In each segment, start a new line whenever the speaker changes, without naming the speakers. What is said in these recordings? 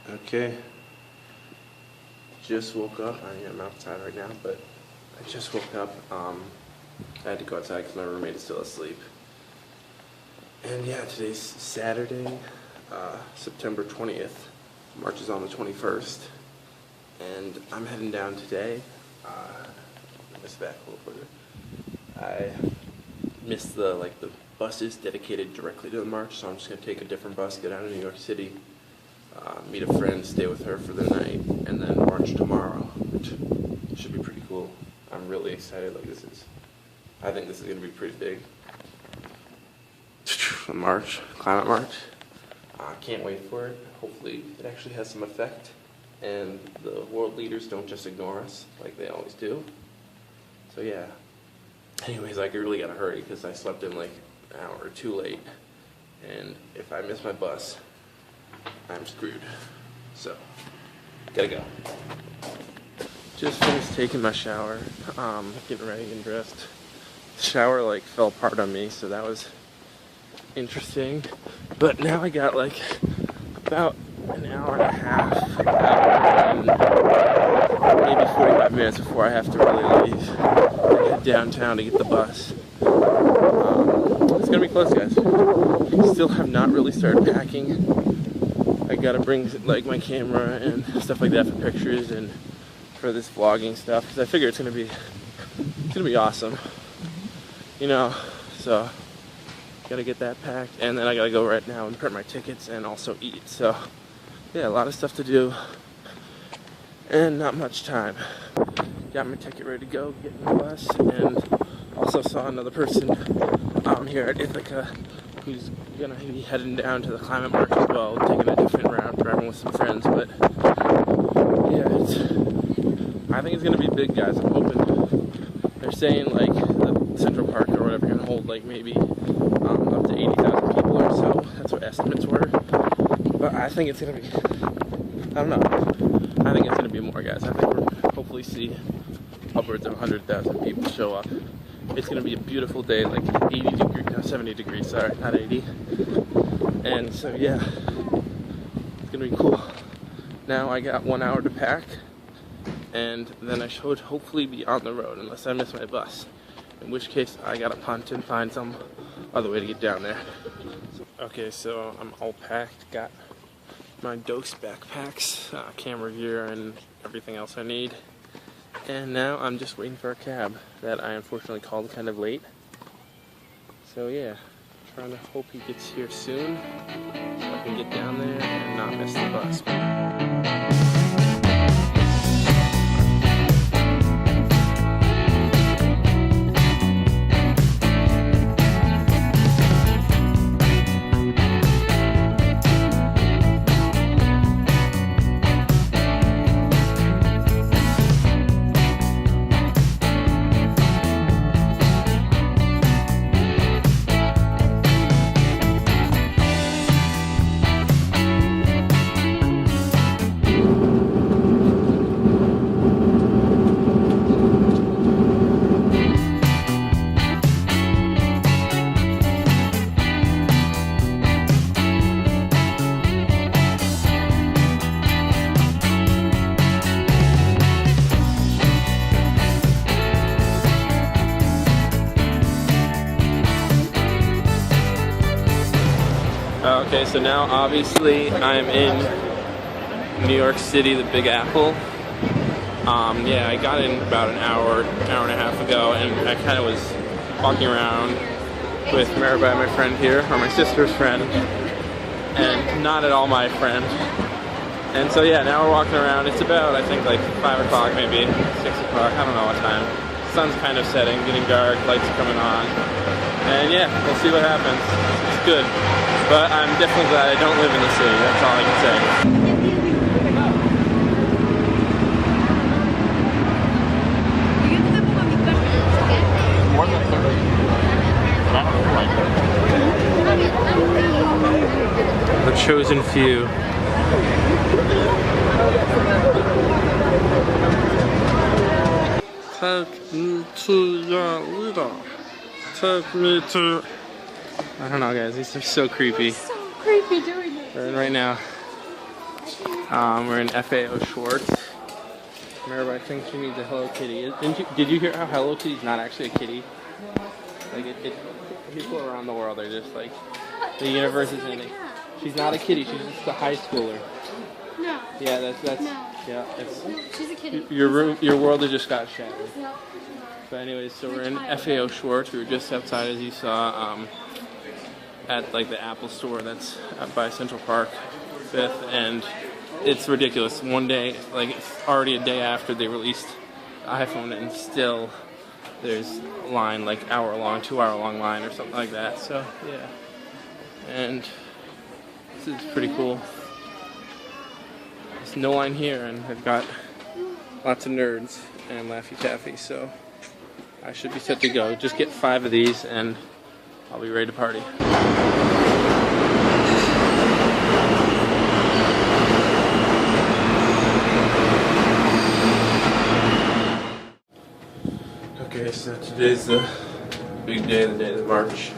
Okay. Just woke up. I am outside right now, but I just woke up. I had to go outside because my roommate is still asleep. And yeah, today's Saturday, September 20th. March is on the 21st. And I'm heading down today. Let me step back a little further. I missed the buses dedicated directly to the march, so I'm just gonna take a different bus, get down to New York City, meet a friend, stay with her for the night, and then march tomorrow, which should be pretty cool. I'm really excited. I think this is gonna be pretty big. The march, climate march. I can't wait for it. Hopefully, it actually has some effect, and the world leaders don't just ignore us like they always do. So yeah. Anyways, I really gotta hurry because I slept in like an hour or two late, and if I miss my bus, I'm screwed. So, gotta go. Just finished taking my shower, getting ready and dressed. The shower fell apart on me, so that was interesting. But now I got about an hour and a half, maybe 45 minutes before I have to really leave and head downtown to get the bus. It's gonna be close, guys. Still have not really started packing. I gotta bring my camera and stuff like that for pictures and for this vlogging stuff, because I figure it's gonna be awesome, so gotta get that packed, and then I gotta go right now and print my tickets and also eat. So yeah, a lot of stuff to do and not much time. Got my ticket ready to go, get in the bus, and also saw another person here at Ithaca who's gonna be heading down to the climate march as well, taking a different route, driving with some friends. But yeah, I think it's gonna be big, guys. I'm hoping. They're saying the Central Park or whatever can hold maybe up to 80,000 people or so. That's what estimates were. But I think it's gonna be, I don't know. I think it's gonna be more, guys. I think we'll hopefully see upwards of 100,000 people show up. It's gonna be a beautiful day, 70 degrees, sorry, not 80. And so yeah, it's gonna be cool. Now I got 1 hour to pack, and then I should hopefully be on the road unless I miss my bus. In which case I gotta punt and find some other way to get down there. Okay, so I'm all packed, got my dose backpacks, camera gear, and everything else I need. And now I'm just waiting for a cab that I unfortunately called kind of late. So yeah, trying to hope he gets here soon so I can get down there and not miss the bus. Okay, so now obviously I'm in New York City, the Big Apple. Yeah, I got in about an hour and a half ago, and I kind of was walking around with Maribel, my friend here, or my sister's friend, and not at all my friend. And so yeah, now we're walking around. It's about, I think, 5 o'clock, maybe 6 o'clock, I don't know what time. Sun's kind of setting, getting dark, lights are coming on. And yeah, we'll see what happens. It's good. But I'm definitely glad I don't live in the city, that's all I can say. The chosen few. Take me to your leader. Take me to... I don't know, guys. These are so creepy.
It's so creepy doing this.
Right now, We're in FAO Schwartz. Remember, I think she needs a Hello Kitty. Did you hear how Hello Kitty's not actually a kitty? Like people around the world are just like, the universe is ending. She's not a kitty. She's just a high schooler.
No.
Yeah, that's
no.
Yeah. It's,
no, she's a kitty.
Your world has just got shattered. But anyways, so we're in FAO Schwartz. We were just outside, as you saw, at like the Apple store that's out by Central Park, 5th, and it's ridiculous. One day, like it's already a day after they released the iPhone, and still there's a line, like hour-long, 2-hour-long line or something like that. So yeah, and this is pretty cool. There's no line here, and I've got lots of nerds and Laffy Taffy, so I should be set to go. Just get 5 of these, and I'll be ready to party. Okay, so today's the big day, the day of the march.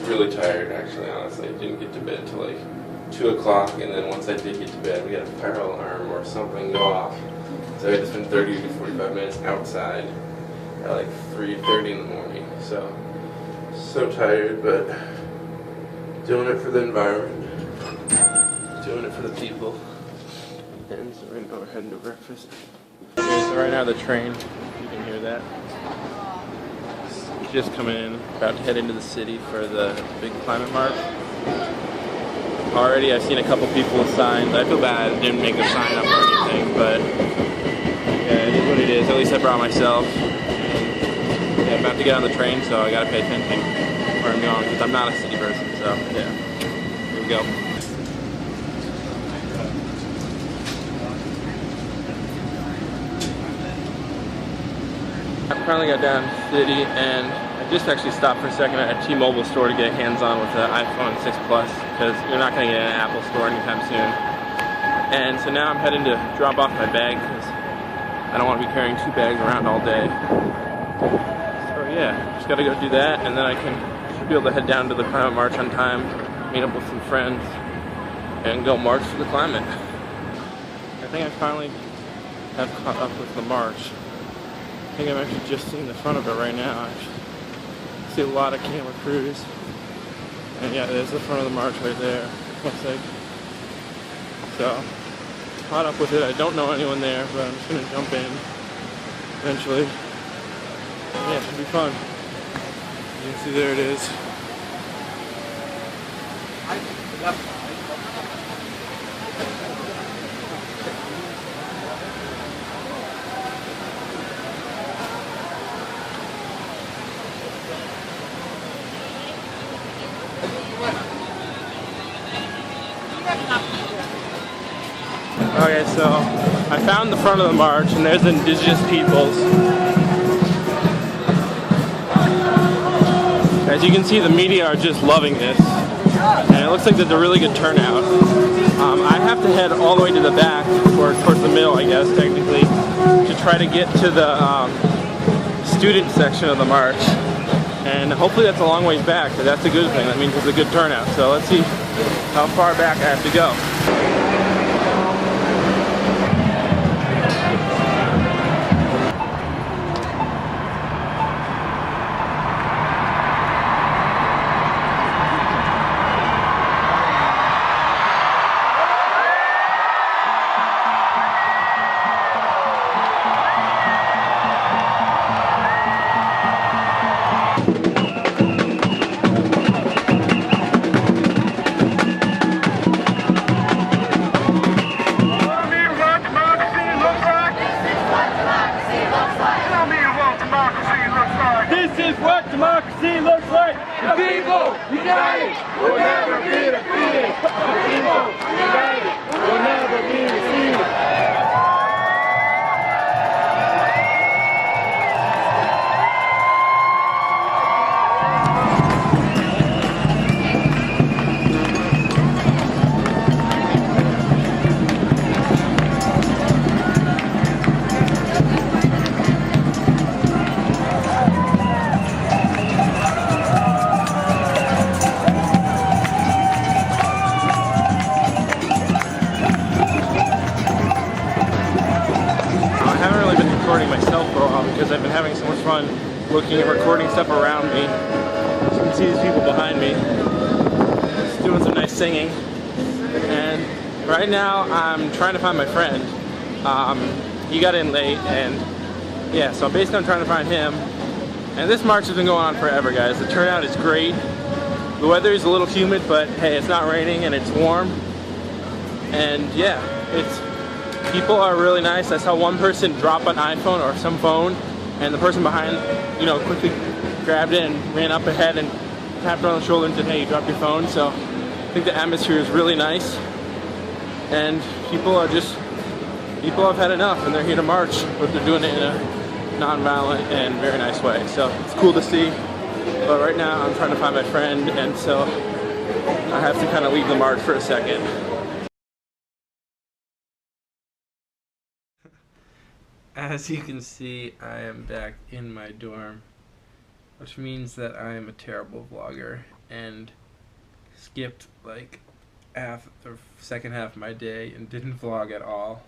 Really tired, actually, honestly. I didn't get to bed till like 2 o'clock, and then once I did get to bed, we had a fire alarm or something go off. So I had to spend 30 to 45 minutes outside at like 3:30 in the morning. So tired, but doing it for the environment, doing it for the people. And so right now we're heading to breakfast. Okay, so right now the train, you can hear that. It's just coming in, about to head into the city for the big climate march. Already I've seen a couple people with signs. I feel bad I didn't make a sign up or anything, but yeah, it is what it is. At least I brought myself. Yeah, I'm about to get on the train, so I gotta pay attention where I'm going, because I'm not a city person, so yeah. Here we go. I finally got down to the city, and I just actually stopped for a second at a T-Mobile store to get hands-on with the iPhone 6 Plus, because you're not going to get an Apple store anytime soon. And so now I'm heading to drop off my bag, because I don't want to be carrying 2 bags around all day. So yeah, just got to go do that, and then I should be able to head down to the climate march on time, meet up with some friends, and go march for the climate. I think I finally have caught up with the march. I think I'm actually just seeing the front of it right now. I see a lot of camera crews. And yeah, there's the front of the march right there. Looks like. So, caught up with it. I don't know anyone there, but I'm just going to jump in eventually. Yeah, it should be fun. You can see there it is. Okay, so I found the front of the march, and there's indigenous peoples. As you can see, the media are just loving this, and it looks like there's a really good turnout. I have to head all the way to the back, or towards the middle, I guess, technically, to try to get to the student section of the march. And hopefully that's a long ways back, but that's a good thing. That means it's a good turnout. So let's see how far back I have to go. all because I've been having so much fun looking and recording stuff around me. As you can see these people behind me just doing some nice singing. And right now I'm trying to find my friend. He got in late, and yeah, so basically I'm trying to find him. And this march has been going on forever, guys. The turnout is great. The weather is a little humid, but hey, it's not raining and it's warm. And yeah, people are really nice. I saw one person drop an iPhone or some phone, and the person behind, quickly grabbed it and ran up ahead and tapped her on the shoulder and said, hey, you dropped your phone. So I think the atmosphere is really nice. And people have had enough and they're here to march, but they're doing it in a non-violent and very nice way. So it's cool to see. But right now I'm trying to find my friend, and so I have to kind of leave the march for a second. As you can see, I am back in my dorm, which means that I am a terrible vlogger and skipped like half the second half of my day and didn't vlog at all.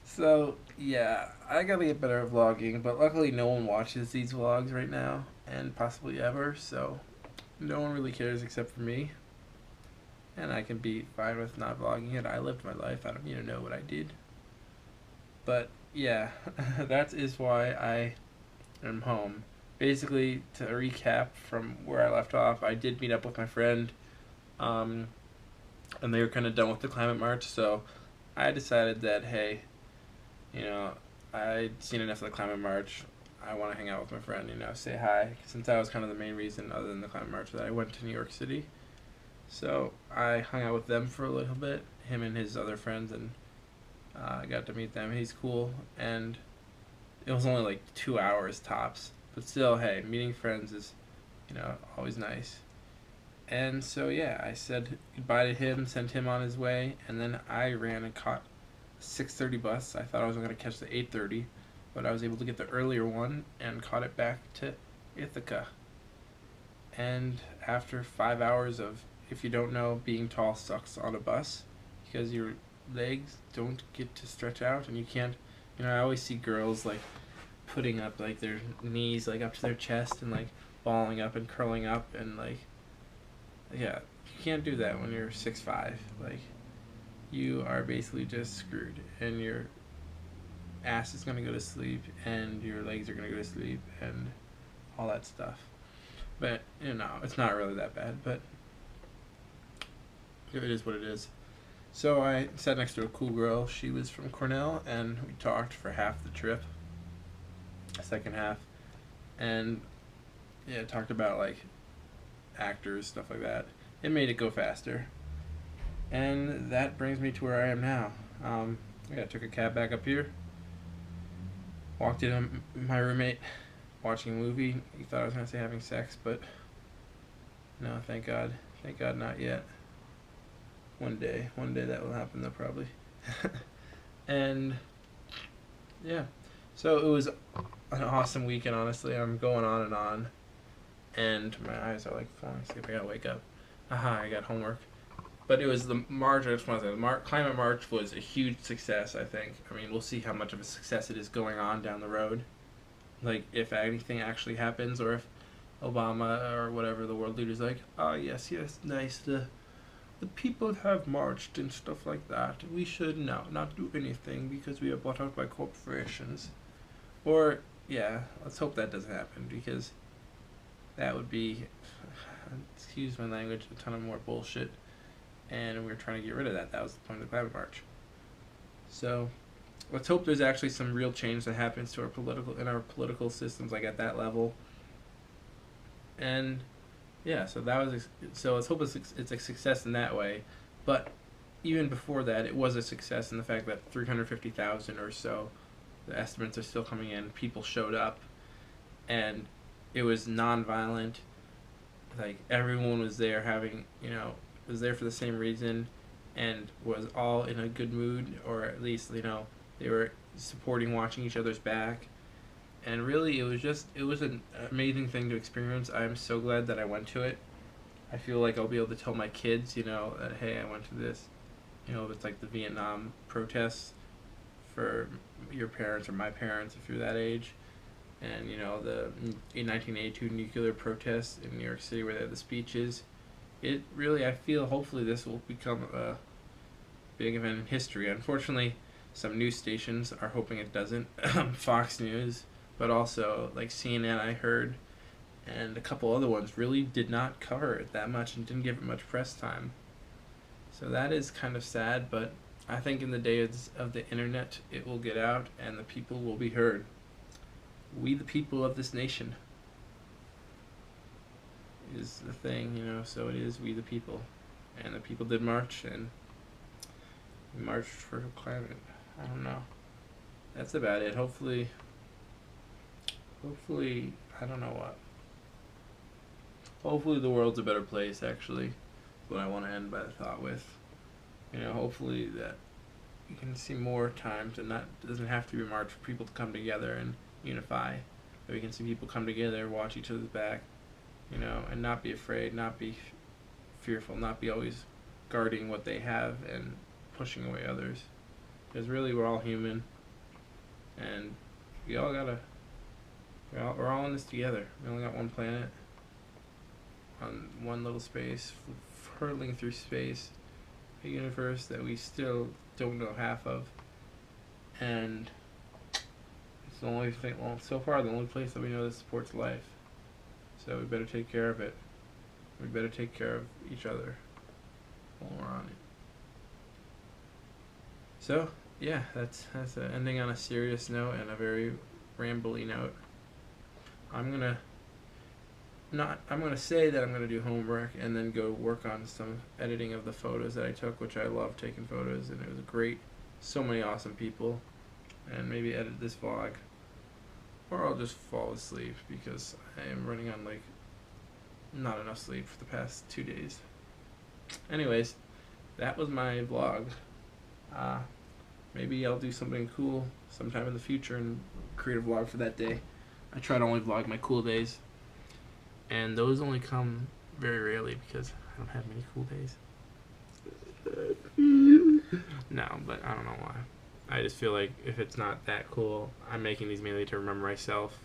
So yeah, I gotta get better at vlogging, but luckily no one watches these vlogs right now, and possibly ever, so no one really cares except for me. And I can be fine with not vlogging it. I lived my life, I don't need to know what I did. But yeah, that is why I am home. Basically, to recap from where I left off, I did meet up with my friend, and they were kind of done with the climate march, so I decided that, hey, I'd seen enough of the climate march. I want to hang out with my friend, say hi, since that was kind of the main reason, other than the climate march, that I went to New York City. So I hung out with them for a little bit, him and his other friends, and I got to meet them. He's cool, and it was only like 2 hours tops, but still, hey, meeting friends is, always nice. And so yeah, I said goodbye to him, sent him on his way, and then I ran and caught a 6:30 bus. I thought I was going to catch the 8:30, but I was able to get the earlier one and caught it back to Ithaca. And after 5 hours of, if you don't know, being tall sucks on a bus, because your legs don't get to stretch out, and you can't, I always see girls like putting up like their knees like up to their chest and like balling up and curling up, and like, yeah, you can't do that when you're 6'5". Like, you are basically just screwed, and your ass is gonna go to sleep and your legs are gonna go to sleep and all that stuff. But it's not really that bad, but it is what it is. So I sat next to a cool girl. She was from Cornell, and we talked for half the trip, second half, and yeah, talked about like actors, stuff like that. It made it go faster, and that brings me to where I am now. I took a cab back up here, walked into my roommate watching a movie. He thought I was gonna say having sex, but no, thank God not yet. One day that will happen though, probably. And yeah, so it was an awesome weekend, honestly. I'm going on, and my eyes are like falling asleep. I gotta wake up. I got homework. But it was the march. I just want to say the climate march was a huge success, I think. I mean, we'll see how much of a success it is going on down the road. Like, if anything actually happens, or if Obama or whatever, the world leader's like, oh yes, nice, the people have marched and stuff like that. We should not do anything because we are bought out by corporations. Or, yeah, let's hope that doesn't happen, because that would be, excuse my language, a ton of more bullshit. And we're trying to get rid of that. That was the point of the climate march. So let's hope there's actually some real change that happens to our political systems, like at that level. And yeah, so let's hope it's a success in that way. But even before that, it was a success in the fact that 350,000 or so, the estimates are still coming in, people showed up, and it was non-violent. Like, everyone was there was there for the same reason, and was all in a good mood, or at least, they were supporting, watching each other's back. And really, it was an amazing thing to experience. I'm so glad that I went to it. I feel like I'll be able to tell my kids, that, hey, I went to this. It's like the Vietnam protests for your parents or my parents if you're that age. And, you know, the 1982 nuclear protests in New York City where they had the speeches. It really, I feel, hopefully this will become a big event in history. Unfortunately, some news stations are hoping it doesn't. Fox News, but also like CNN, I heard, and a couple other ones really did not cover it that much and didn't give it much press time. So that is kind of sad, but I think in the days of the internet, it will get out and the people will be heard. We, the people of this nation, is the thing, you know, so it is we the people. And the people did march, and we marched for climate. I don't know. That's about it. Hopefully, I don't know what. Hopefully the world's a better place, actually. That's what I want to end by the thought with. You know, hopefully that you can see more times, and that doesn't have to be a march for people to come together and unify. But we can see people come together, watch each other's back, you know, and not be afraid, not be fearful, not be always guarding what they have and pushing away others. Because really, we're all human, and we all gotta. We're all in this together. We only got one planet, on one little space, hurtling through space, a universe that we still don't know half of, and it's the only thing. Well, so far, the only place that we know that supports life. So we better take care of it. We better take care of each other while we're on it. So yeah, that's ending on a serious note and a very rambly note. I'm gonna say that I'm gonna do homework and then go work on some editing of the photos that I took, which I love taking photos, and it was great. So many awesome people, and maybe edit this vlog, or I'll just fall asleep because I am running on like not enough sleep for the past 2 days. Anyways, that was my vlog. Maybe I'll do something cool sometime in the future and create a vlog for that day. I try to only vlog my cool days, and those only come very rarely because I don't have many cool days. No, but I don't know why. I just feel like if it's not that cool, I'm making these mainly to remember myself,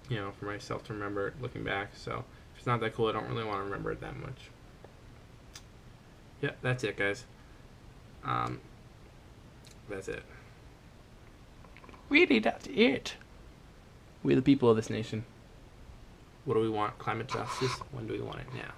you know, for myself to remember it looking back. So if it's not that cool, I don't really want to remember it that much. Yeah, that's it, guys. That's it. Really, that's it. We're the people of this nation. What do we want? Climate justice? When do we want it? Now.